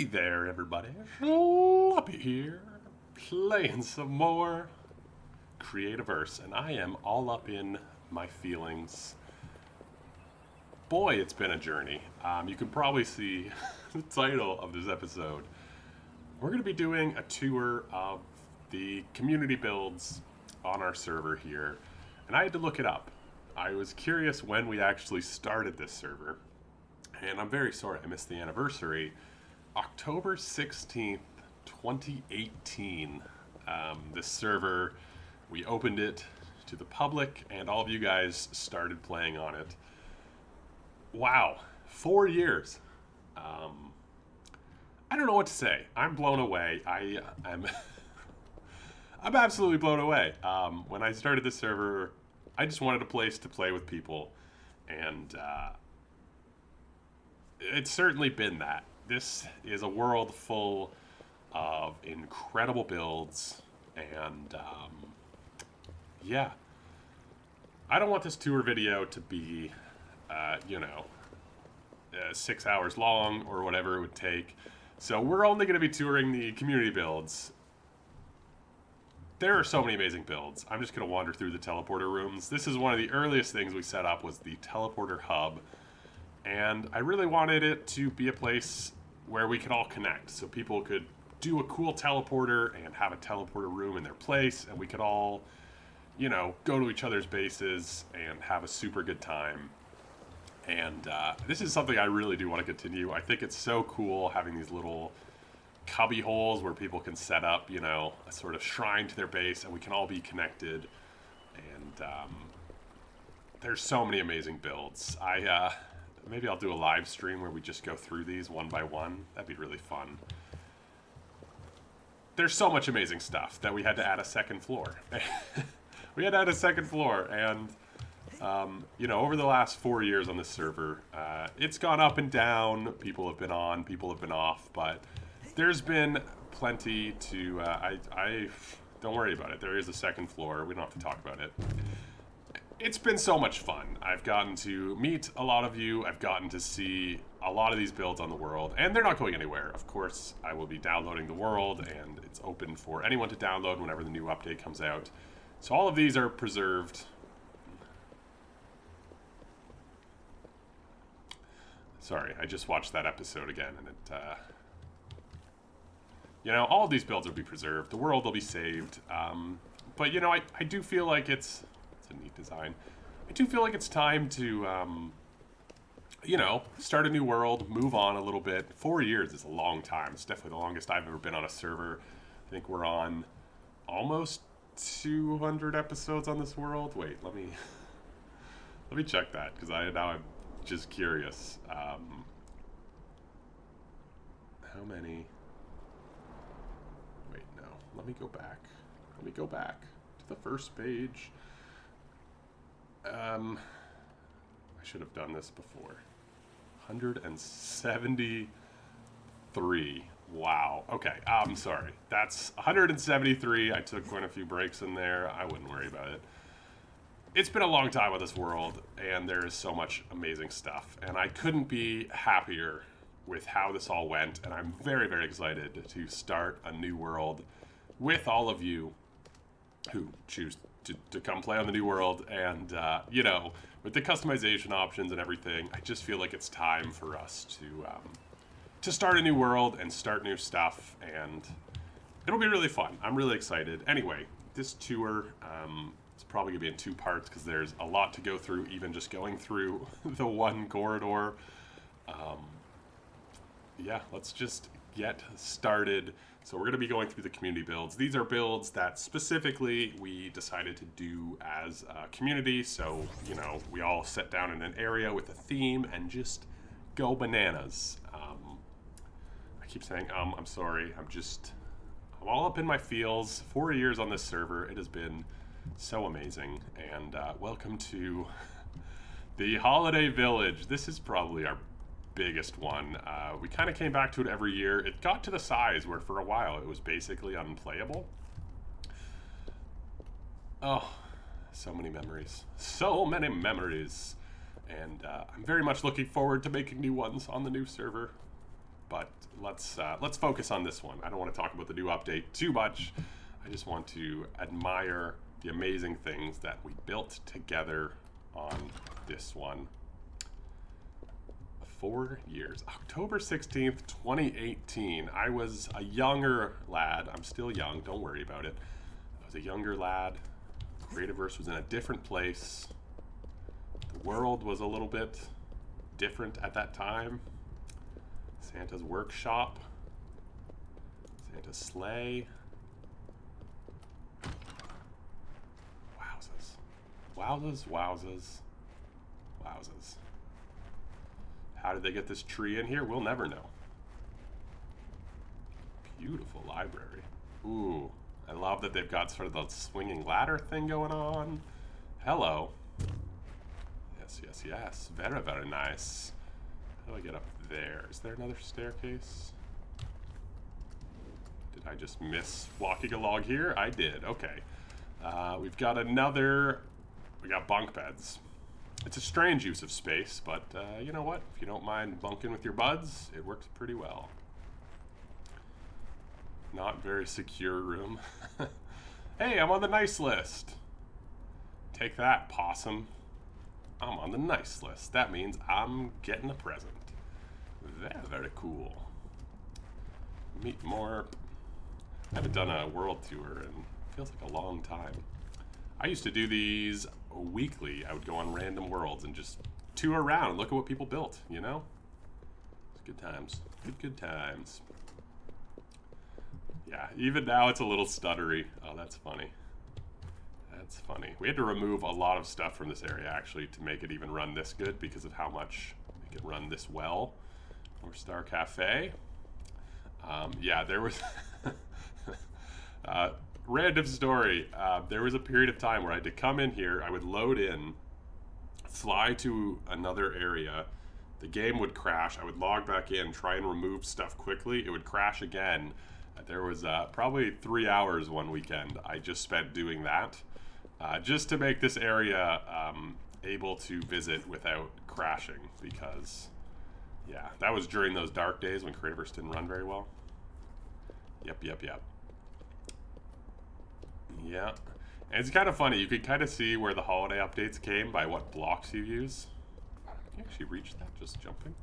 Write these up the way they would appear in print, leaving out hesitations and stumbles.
Hey there, everybody. Sloppy here, playing some more Creativerse, and I am all up in my feelings. Boy, it's been a journey. You can probably see the title of this episode. We're going to be doing a tour of the community builds on our server here, and I had to look it up. I was curious when we actually started this server, and I'm very sorry I missed the anniversary. October 16th, 2018. This server, we opened it to the public, and all of you guys started playing on it. Wow, 4 years. I don't know what to say. I'm blown away. I'm I'm absolutely blown away. When I started this server, I just wanted a place to play with people, and it's certainly been that. This is a world full of incredible builds, and yeah. I don't want this tour video to be, 6 hours long or whatever it would take. So we're only going to be touring the community builds. There are so many amazing builds. I'm just going to wander through the teleporter rooms. This is one of the earliest things we set up, was the teleporter hub. And I really wanted it to be a place where we could all connect, so people could do a cool teleporter and have a teleporter room in their place, and we could all, go to each other's bases and have a super good time. And this is something I really do want to continue. I think it's so cool having these little cubby holes where people can set up, a sort of shrine to their base, and we can all be connected. And there's so many amazing builds. Maybe I'll do a live stream where we just go through these one by one. That'd be really fun. There's so much amazing stuff that we had to add a second floor. We had to add a second floor, and over the last 4 years on this server, it's gone up and down. People have been on, people have been off, but there's been plenty to. I don't worry about it. There is a second floor. We don't have to talk about it. It's been so much fun. I've gotten to meet a lot of you. I've gotten to see a lot of these builds on the world, and they're not going anywhere. Of course, I will be downloading the world, and it's open for anyone to download whenever the new update comes out. So all of these are preserved. Sorry, I just watched that episode again, and all of these builds will be preserved. The world will be saved. But, I do feel like it's a neat design. I do feel like it's time to, start a new world, move on a little bit. 4 years is a long time. It's definitely the longest I've ever been on a server. I think we're on almost 200 episodes on this world. Wait, let me check that, because now I'm just curious. How many? Wait, no. Let me go back. Let me go back to the first page. I should have done this before. 173. Wow. Okay, I'm sorry. That's 173. I took quite a few breaks in there. I wouldn't worry about it. It's been a long time on this world, and there is so much amazing stuff. And I couldn't be happier with how this all went, and I'm very, very excited to start a new world with all of you who choose to come play on the new world. And, with the customization options and everything, I just feel like it's time for us to start a new world and start new stuff, and it'll be really fun. I'm really excited. Anyway, this tour, it's probably going to be in 2 parts, because there's a lot to go through, even just going through the one corridor. Let's just get started. So we're going to be going through the community builds. These are builds that specifically we decided to do as a community. So, we all sit down in an area with a theme and just go bananas. I keep saying, I'm sorry. I'm all up in my feels. 4 years on this server. It has been so amazing. And welcome to the Holiday Village. This is probably our biggest one. We kind of came back to it every year. It got to the size where for a while it was basically unplayable. Oh, so many memories. So many memories. And I'm very much looking forward to making new ones on the new server. but let's focus on this one. I don't want to talk about the new update too much. I just want to admire the amazing things that we built together on this one. 4 years. October 16th, 2018. I was a younger lad. I'm still young, don't worry about it. I was a younger lad. Creativerse was in a different place. The world was a little bit different at that time. Santa's workshop. Santa's sleigh. Wowzers. Wowzers, wowzers, wowzers. How did they get this tree in here? We'll never know. Beautiful library. Ooh, I love that they've got sort of the swinging ladder thing going on. Hello. Yes, yes, yes. Very, very nice. How do I get up there? Is there another staircase? Did I just miss walking along here? I did. Okay. We've got another... We got bunk beds. It's a strange use of space, but you know what? If you don't mind bunking with your buds, it works pretty well. Not very secure room. Hey, I'm on the nice list. Take that, possum. I'm on the nice list. That means I'm getting a present. Very, very cool. Meet more. I haven't done a world tour in feels like a long time. I used to do these weekly. I would go on random worlds and just tour around and look at what people built, you know? It's good times. Good times. Yeah, even now it's a little stuttery. Oh, that's funny. That's funny. We had to remove a lot of stuff from this area, actually, to make it even run this good because of how much it can run this well. More Star Cafe. Yeah, there was... random story. There was a period of time where I had to come in here, I would load in, fly to another area, the game would crash, I would log back in, try and remove stuff quickly, it would crash again. There was probably 3 hours one weekend I just spent doing that, just to make this area able to visit without crashing, because, yeah, that was during those dark days when Creativerse didn't run very well. Yep. Yeah, and it's kind of funny. You could kind of see where the holiday updates came by what blocks you use. Can you actually reach that just jumping?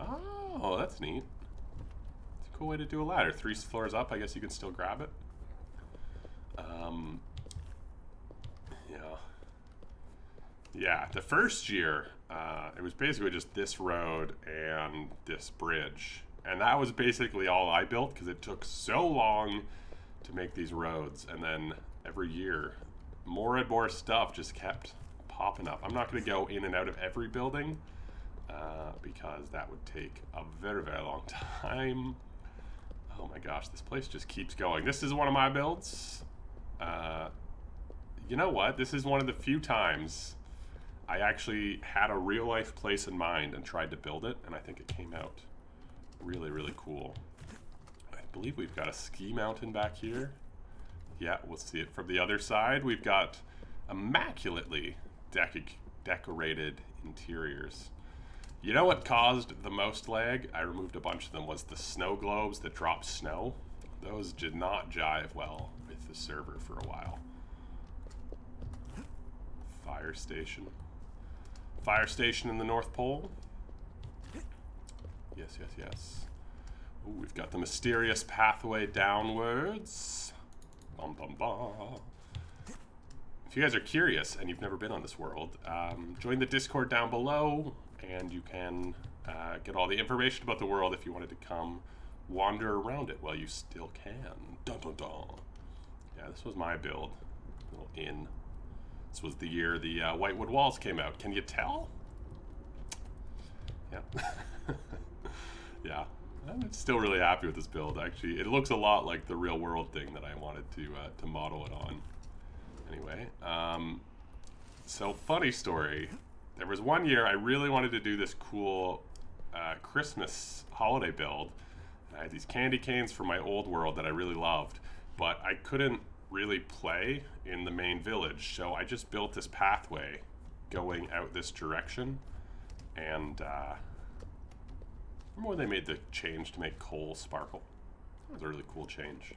Oh, that's neat. It's a cool way to do a ladder. 3 floors up, I guess you can still grab it. Yeah, the first year, it was basically just this road and this bridge. And that was basically all I built because it took so long to make these roads, and then every year more and more stuff just kept popping up. I'm not going to go in and out of every building because that would take a very, very long time. Oh my gosh, this place just keeps going. This is one of my builds. You know what? This is one of the few times I actually had a real life place in mind and tried to build it, and I think it came out really, really cool. I believe we've got a ski mountain back here. Yeah, we'll see it from the other side. We've got immaculately decorated interiors. You know what caused the most lag? I removed a bunch of them, was the snow globes that drop snow. Those did not jive well with the server for a while. Fire station. Fire station in the North Pole. Yes. Ooh, we've got the mysterious pathway downwards. Bum, bum, bum. If you guys are curious and you've never been on this world, join the Discord down below, and you can get all the information about the world if you wanted to come wander around it. Well, you still can. Dun, dun, dun. Yeah, this was my build. Little inn. This was the year the Whitewood Walls came out. Can you tell? Yeah. Yeah. I'm still really happy with this build, actually. It looks a lot like the real world thing that I wanted to model it on. Anyway, so funny story. There was one year I really wanted to do this cool Christmas holiday build. I had these candy canes from my old world that I really loved, but I couldn't really play in the main village, so I just built this pathway going out this direction, and Remember when they made the change to make coal sparkle? That was a really cool change.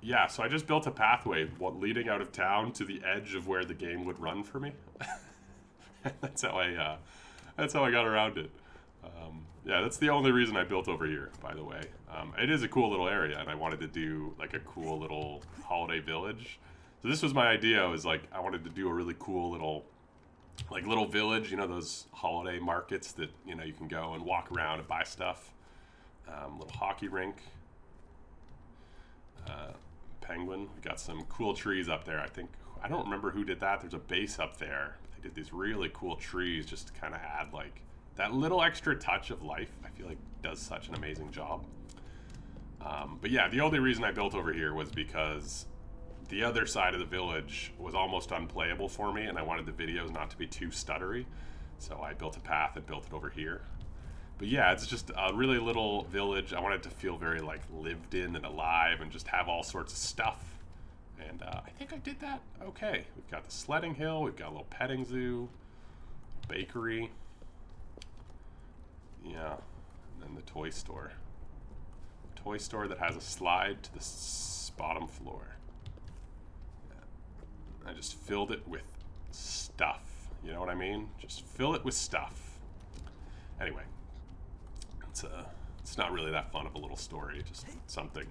Yeah, so I just built a pathway leading out of town to the edge of where the game would run for me. That's how I got around it. Yeah, that's the only reason I built over here, by the way. It is a cool little area, and I wanted to do like a cool little holiday village. So this was my idea. Was like I wanted to do a really cool little village. You know those holiday markets that you can go and walk around and buy stuff. Little hockey rink. Penguin. We got some cool trees up there. I don't remember who did that. There's a base up there. They did these really cool trees just to kind of add like that little extra touch of life. I feel like does such an amazing job. But yeah, the only reason I built over here was because the other side of the village was almost unplayable for me, and I wanted the videos not to be too stuttery. So I built a path and built it over here. But yeah, it's just a really little village. I wanted it to feel very like lived in and alive and just have all sorts of stuff. And I think I did that okay. We've got the sledding hill, we've got a little petting zoo, bakery. Yeah, and then the toy store. Toy store that has a slide to the bottom floor. I just filled it with stuff. You know what I mean? Just fill it with stuff. Anyway, it's not really that fun of a little story, just something.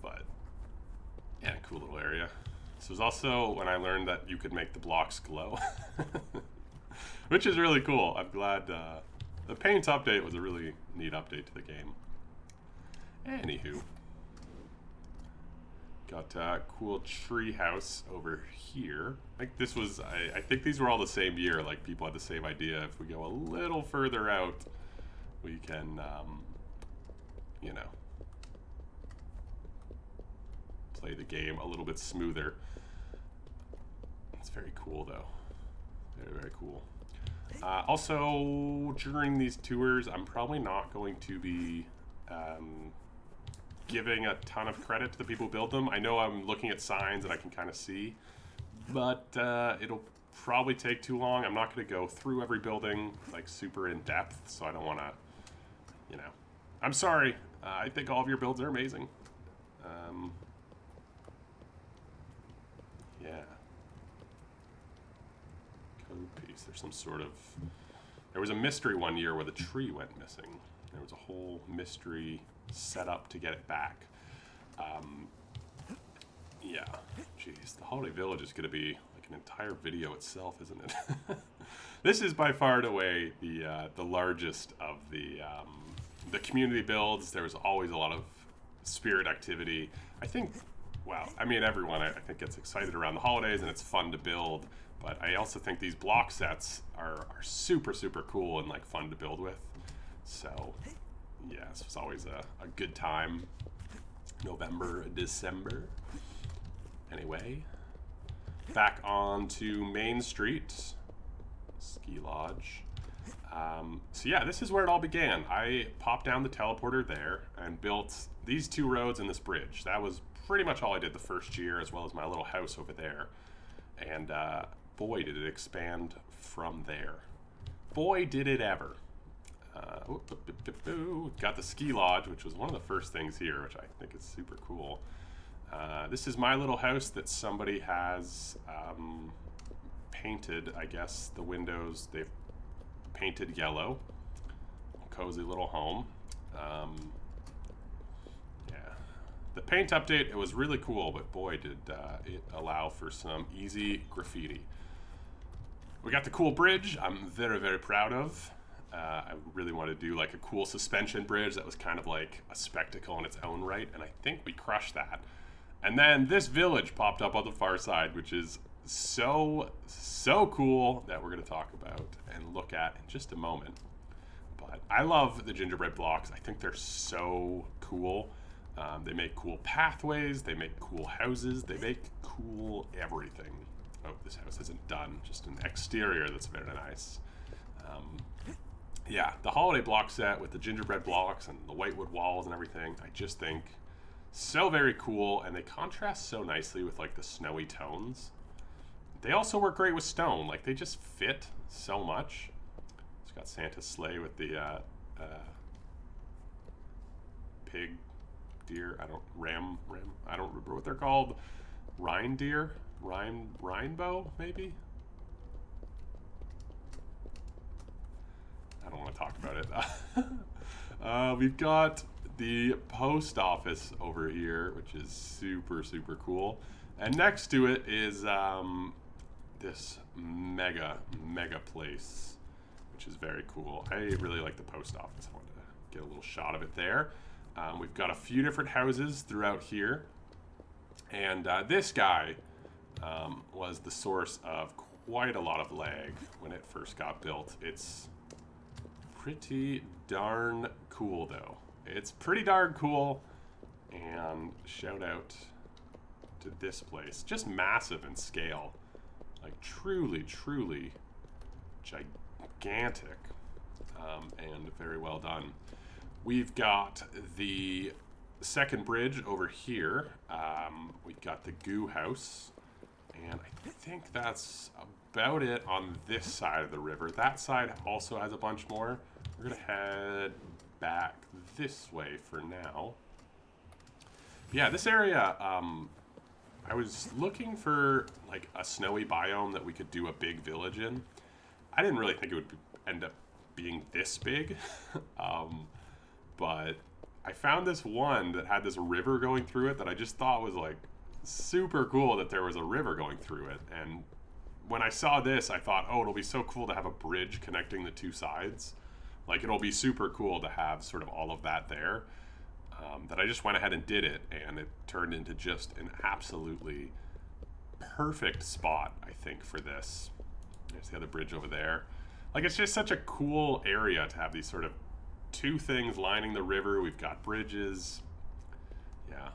But yeah, cool little area. This was also when I learned that you could make the blocks glow, which is really cool. I'm glad the paint update was a really neat update to the game. Anywho, got a cool tree house over here. I think these were all the same year. Like people had the same idea. If we go a little further out, we can, play the game a little bit smoother. It's very cool though. Very, very cool. Also, during these tours, I'm probably not going to be giving a ton of credit to the people who build them. I know I'm looking at signs and I can kind of see, but it'll probably take too long. I'm not going to go through every building like super in depth, so I don't want to, I'm sorry. I think all of your builds are amazing. Yeah. Code piece. There's some sort of... There was a mystery one year where the tree went missing. There was a whole mystery set up to get it back. Yeah. Jeez, the Holiday Village is going to be like an entire video itself, isn't it? This is by far and away the largest of the community builds. There was always a lot of spirit activity. I think, well, I mean, everyone I think gets excited around the holidays and it's fun to build. But I also think these block sets are super, super cool and like fun to build with. So yeah, this was always a good time. November, December. Anyway, back on to Main Street, Ski Lodge. So yeah, this is where it all began. I popped down the teleporter there and built these two roads and this bridge. That was pretty much all I did the first year, as well as my little house over there. And boy, did it expand from there. Boy, did it ever. Got the ski lodge, which was one of the first things here, which I think is super cool. This is my little house that somebody has painted, I guess, the windows. They've painted yellow. Cozy little home. Yeah. The paint update, it was really cool, but boy, did it allow for some easy graffiti. We got the cool bridge I'm very, very proud of. I really wanted to do like a cool suspension bridge that was kind of like a spectacle in its own right, and I think we crushed that. And then this village popped up on the far side, which is so cool, that we're going to talk about and look at in just a moment. But I love the gingerbread blocks. I think they're so cool. They make cool pathways, they make cool houses, they make cool everything. Oh, this house isn't done, just an exterior that's very nice. Yeah, the holiday block set with the gingerbread blocks and the whitewood walls and everything, I just think so very cool, and they contrast so nicely with like the snowy tones. They also work great with stone, like they just fit so much. It's got Santa's sleigh with the pig, deer. I don't ram. I don't remember what they're called. Reindeer, Reinbow, maybe. I don't want to talk about it. We've got the post office over here, which is super cool, and next to it is this mega place, which is very cool. I really like the post office. I wanted to get a little shot of it there. We've got a few different houses throughout here, and this guy was the source of quite a lot of lag when it first got built. It's pretty darn cool, though. It's pretty darn cool, and shout out to this place. Just massive in scale. Like truly gigantic, and very well done. We've got the second bridge over here. We've got the goo house, and I think that's about it on this side of the river. That side also has a bunch more. We're gonna head back this way for now. Yeah, this area, I was looking for like a snowy biome that we could do a big village in. I didn't really think it would end up being this big, but I found this one that had this river going through it that I just thought was like super cool that there was a river going through it. And when I saw this, I thought, oh, it'll be so cool to have a bridge connecting the two sides. Like, it'll be super cool to have sort of all of that there. That I just went ahead and did it, and it turned into just an absolutely perfect spot, I think, for this. There's the other bridge over there. Like, it's just such a cool area to have these sort of two things lining the river. We've got bridges. Yeah.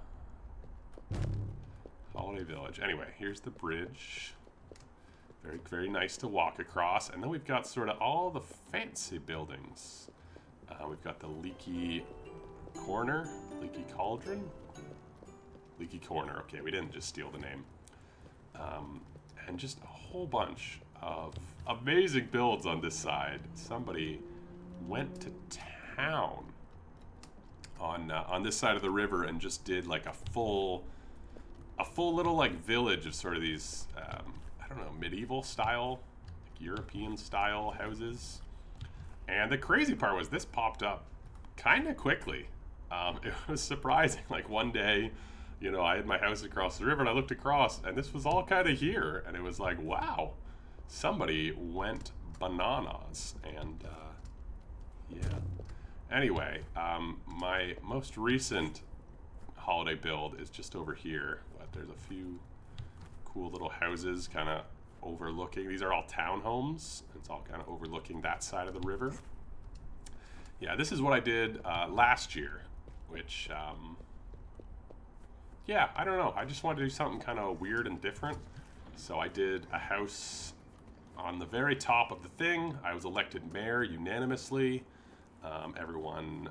Holiday Village. Anyway, here's the bridge. Very nice to walk across. And then we've got sort of all the fancy buildings. We've got the Leaky Corner, Leaky Cauldron, Leaky Corner. Okay, we didn't just steal the name. And just a whole bunch of amazing builds on this side. Somebody went to town on this side of the river and just did like a full little like village of sort of these I don't know, medieval style, like European style houses. And the crazy part was this popped up kind of quickly. It was surprising. Like one day, you know, I had my house across the river and I looked across and this was all kind of here. And it was like, wow, somebody went bananas. And yeah. Anyway, my most recent holiday build is just over here. But there's a few cool little houses kind of overlooking. These are all townhomes. It's all kind of overlooking that side of the river. Yeah, this is what I did last year, which, yeah, I don't know. I just wanted to do something kind of weird and different. So I did a house on the very top of the thing. I was elected mayor unanimously. Everyone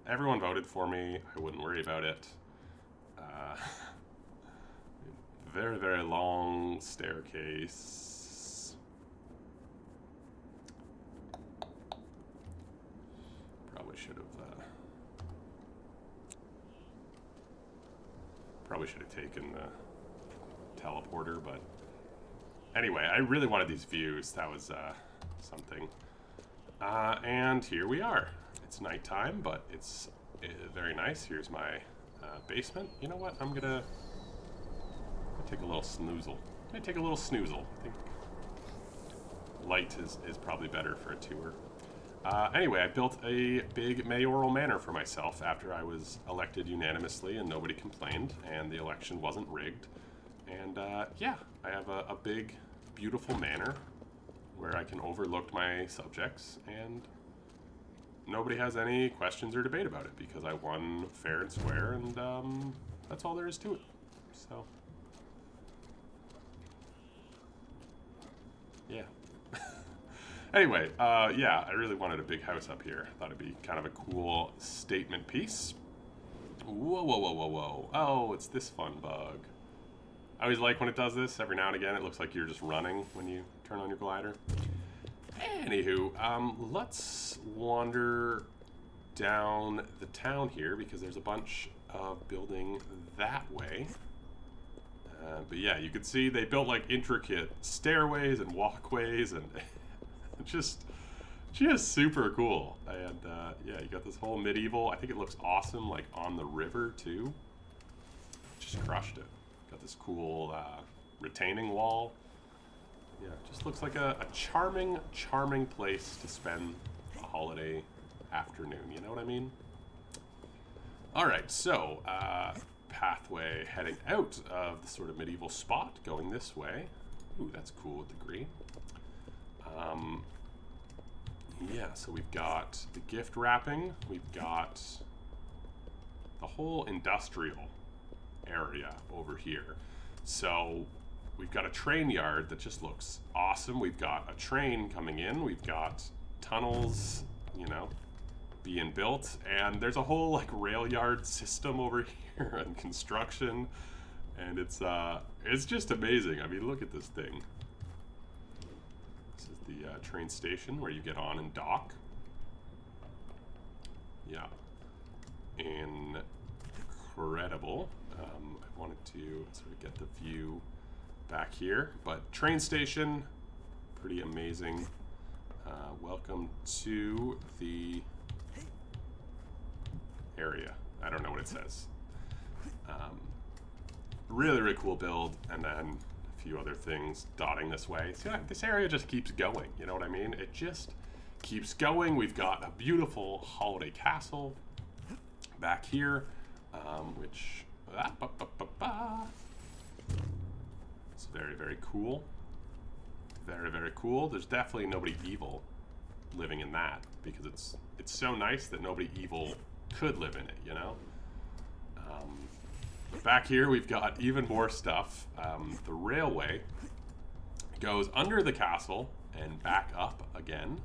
voted for me. I wouldn't worry about it. Very long staircase. Probably should have taken the teleporter, but anyway, I really wanted these views. That was something. And here we are. It's nighttime, but it's very nice. Here's my basement. You know what? I'm gonna take a little snoozle. I think light is probably better for a tour. Anyway, I built a big mayoral manor for myself after I was elected unanimously and nobody complained and the election wasn't rigged. And yeah, I have a big, beautiful manor where I can overlook my subjects and nobody has any questions or debate about it because I won fair and square and that's all there is to it. So, yeah. Anyway, yeah, I really wanted a big house up here. I thought it'd be kind of a cool statement piece. Whoa. Oh, it's this fun bug. I always like when it does this. Every now and again, it looks like you're just running when you turn on your glider. Anywho, let's wander down the town here because there's a bunch of building that way. But yeah, you can see they built like intricate stairways and walkways and just super cool. And yeah, you got this whole medieval, I think it looks awesome, like on the river too. Just crushed it. Got this cool retaining wall. Yeah, just looks like a charming, charming place to spend a holiday afternoon, you know what I mean? Alright, so pathway heading out of the sort of medieval spot, going this way. Ooh, that's cool with the green. Yeah, so we've got the gift wrapping, we've got the whole industrial area over here. So we've got a train yard that just looks awesome. We've got a train coming in, we've got tunnels, you know, being built, and there's a whole like rail yard system over here and construction, and it's just amazing. I mean, look at this thing. This is the train station where you get on and dock. Yeah, incredible. I wanted to sort of get the view back here, but train station, pretty amazing. Welcome to the area. I don't know what it says. Really, really cool build, and then a few other things dotting this way. So yeah, this area just keeps going, you know what I mean? It just keeps going. We've got a beautiful holiday castle back here, which it's very, very cool. Very, very cool. There's definitely nobody evil living in that because it's so nice that nobody evil could live in it, you know? Back here we've got even more stuff. The railway goes under the castle and back up again.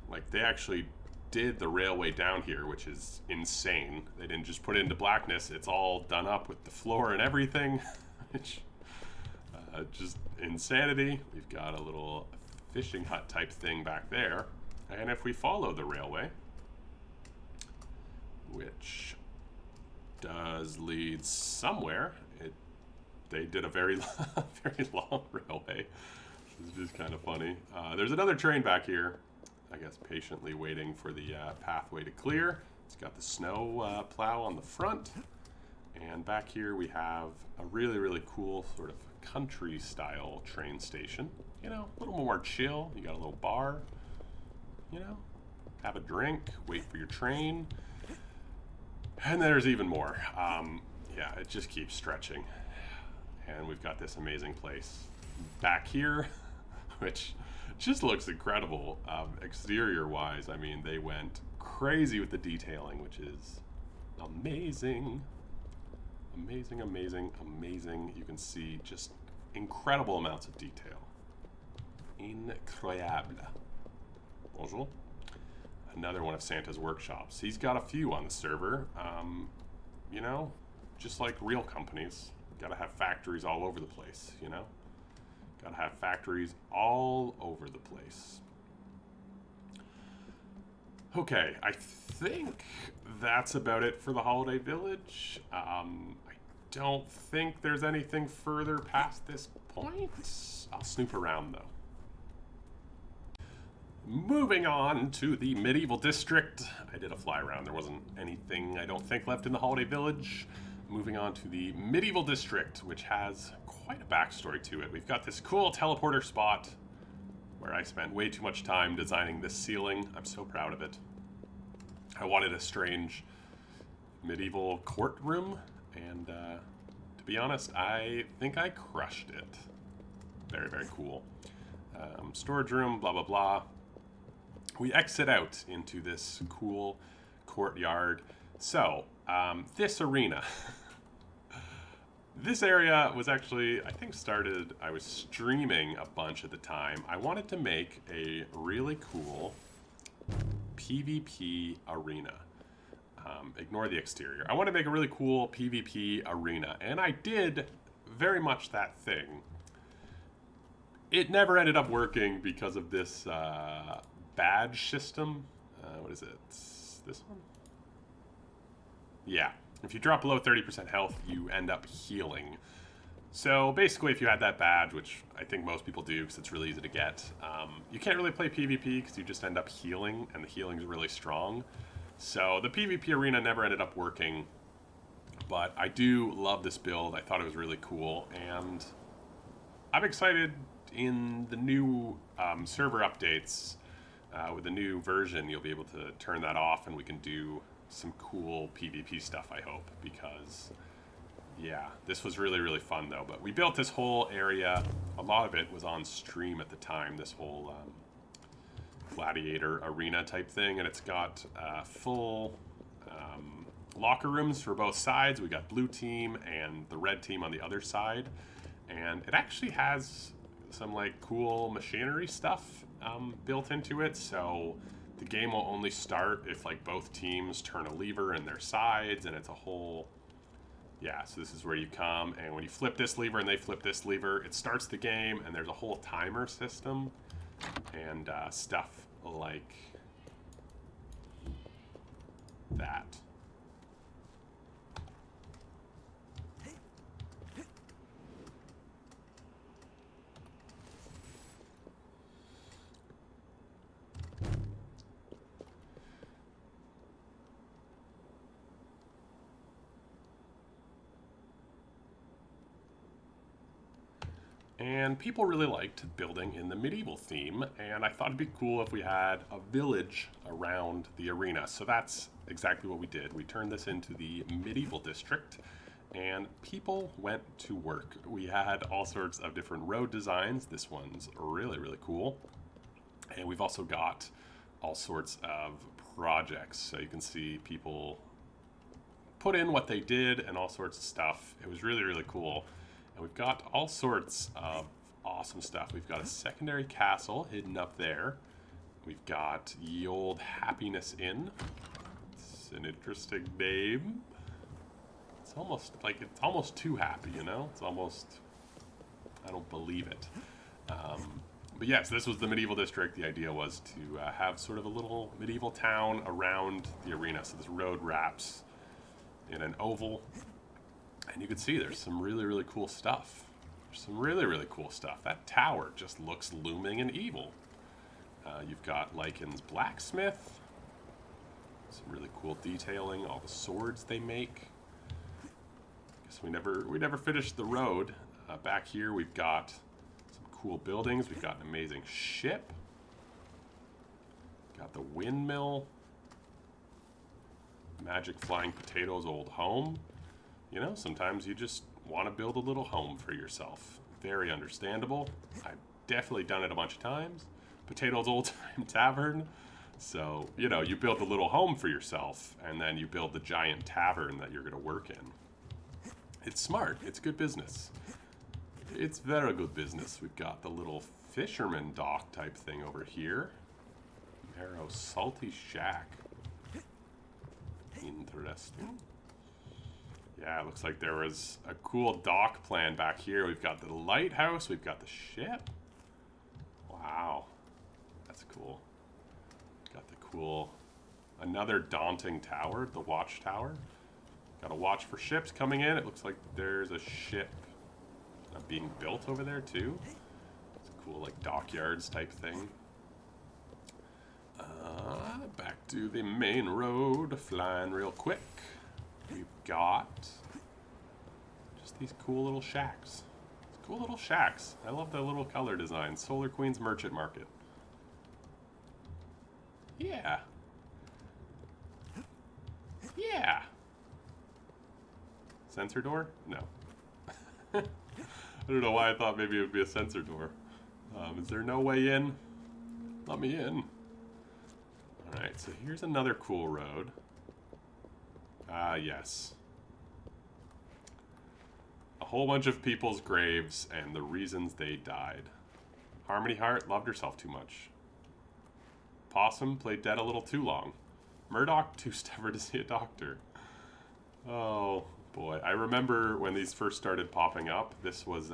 Like, they actually did the railway down here, which is insane. They didn't just put it into blackness. It's all done up with the floor and everything, which just insanity. We've got a little fishing hut type thing back there. And if we follow the railway, which does lead somewhere, they did a very, very long railway. This is just kind of funny. There's another train back here, I guess patiently waiting for the pathway to clear. It's got the snow plow on the front. And back here we have a really, really cool sort of country style train station. You know, a little more chill. You got a little bar, you know, have a drink, wait for your train. And there's even more. Yeah, it just keeps stretching. And we've got this amazing place back here, which just looks incredible. Exterior wise, I mean, they went crazy with the detailing, which is amazing. Amazing, amazing, amazing. You can see just incredible amounts of detail. Incroyable. Bonjour. Another one of Santa's workshops. He's got a few on the server. You know, just like real companies, gotta have factories all over the place, you know? Gotta have factories all over the place. Okay, I think that's about it for the Holiday Village. I don't think there's anything further past this point. I'll snoop around though. Moving on to the medieval district. I did a fly around. There wasn't anything, I don't think, left in the Holiday Village. Moving on to the medieval district, which has quite a backstory to it. We've got this cool teleporter spot where I spent way too much time designing this ceiling. I'm so proud of it. I wanted a strange medieval courtroom, and to be honest, I think I crushed it. Very, very cool. Storage room, blah, blah, blah. We exit out into this cool courtyard. So, this arena. This area was actually, I think I was streaming a bunch at the time. I wanted to make a really cool PvP arena. Ignore the exterior. I want to make a really cool PvP arena, and I did very much that thing. It never ended up working because of this badge system. What is it? this one? Yeah. If you drop below 30% health, you end up healing. So basically, if you had that badge, which I think most people do because it's really easy to get, you can't really play PvP because you just end up healing, and the healing is really strong. So the PvP arena never ended up working, but I do love this build. I thought it was really cool, and I'm excited in the new server updates. With the new version, you'll be able to turn that off, and we can do some cool PvP stuff, I hope, because yeah, this was really, really fun though. But we built this whole area. A lot of it was on stream at the time, this whole gladiator arena type thing, and it's got full locker rooms for both sides. We got blue team and the red team on the other side, and it actually has some like cool machinery stuff built into it, so the game will only start if like both teams turn a lever in their sides, and it's a whole, yeah, so this is where you come, and when you flip this lever and they flip this lever, it starts the game, and there's a whole timer system and stuff like that. And people really liked building in the medieval theme, and I thought it'd be cool if we had a village around the arena. So that's exactly what we did. We turned this into the medieval district, and people went to work. We had all sorts of different road designs. This one's really, really cool. And we've also got all sorts of projects. So you can see people put in what they did and all sorts of stuff. It was really, really cool. And we've got all sorts of awesome stuff. We've got a secondary castle hidden up there. We've got Ye Olde Happiness Inn. It's an interesting name. It's almost too happy, you know? It's almost, I don't believe it. But yes, this was the medieval district. The idea was to have sort of a little medieval town around the arena. So this road wraps in an oval. And you can see there's some really, really cool stuff. There's some really, really cool stuff. That tower just looks looming and evil. You've got Lycan's blacksmith. Some really cool detailing. All the swords they make. Guess we never finished the road. Back here we've got some cool buildings. We've got an amazing ship. Got the windmill. Magic Flying Potato's old home. You know, sometimes you just want to build a little home for yourself. Very understandable. I've definitely done it a bunch of times. Potato's Old Time Tavern. So, you know, you build a little home for yourself, and then you build the giant tavern that you're going to work in. It's smart. It's good business. It's very good business. We've got the little fisherman dock type thing over here. Marrow Salty Shack. Interesting. Yeah, it looks like there was a cool dock plan back here. We've got the lighthouse. We've got the ship. Wow. That's cool. Got the cool... Another daunting tower, the watchtower. Got a watch for ships coming in. It looks like there's a ship being built over there, too. It's a cool, like, dockyards type thing. Back to the main road, flying real quick. We've got just these cool little shacks. Cool little shacks. I love the little color design. Solar Queen's Merchant Market. Yeah. Yeah. Sensor door? No. I don't know why I thought maybe it would be a sensor door. Is there no way in? Let me in. Alright, so here's another cool road. Yes. A whole bunch of people's graves and the reasons they died. Harmony Heart loved herself too much. Possum played dead a little too long. Murdoch two-stepper to see a doctor. Oh, boy. I remember when these first started popping up, this was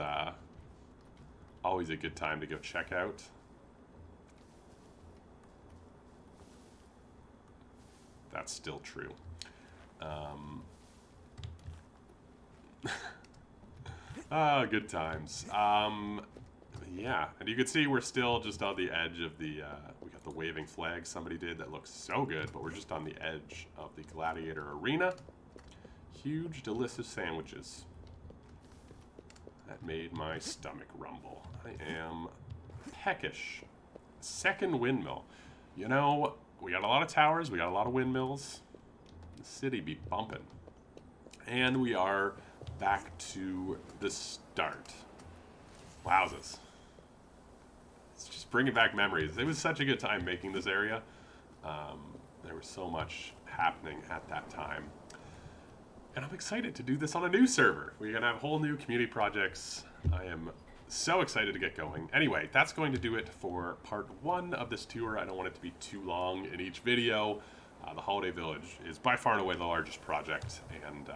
always a good time to go check out. that's still true. Good times. Yeah, and you can see we're still just on the edge of the, we got the waving flag somebody did that looks so good, but we're just on the edge of the Gladiator Arena. Huge, delicious sandwiches. That made my stomach rumble. I am peckish. Second windmill. You know, we got a lot of towers, we got a lot of windmills. The city be bumping. And we are back to the start. Wowzers. It's just bringing back memories. It was such a good time making this area. There was so much happening at that time. And I'm excited to do this on a new server. We're going to have whole new community projects. I am so excited to get going. Anyway, that's going to do it for part 1 of this tour. I don't want it to be too long in each video. The Holiday Village is by far and away the largest project. And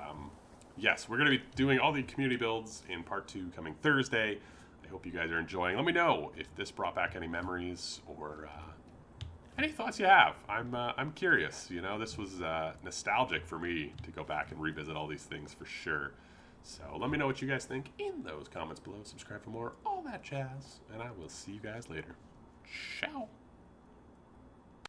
yes, we're going to be doing all the community builds in part 2 coming Thursday. I hope you guys are enjoying. Let me know if this brought back any memories or any thoughts you have. I'm curious. You know, this was nostalgic for me to go back and revisit all these things for sure. So let me know what you guys think in those comments below. Subscribe for more, all that jazz, and I will see you guys later. Ciao.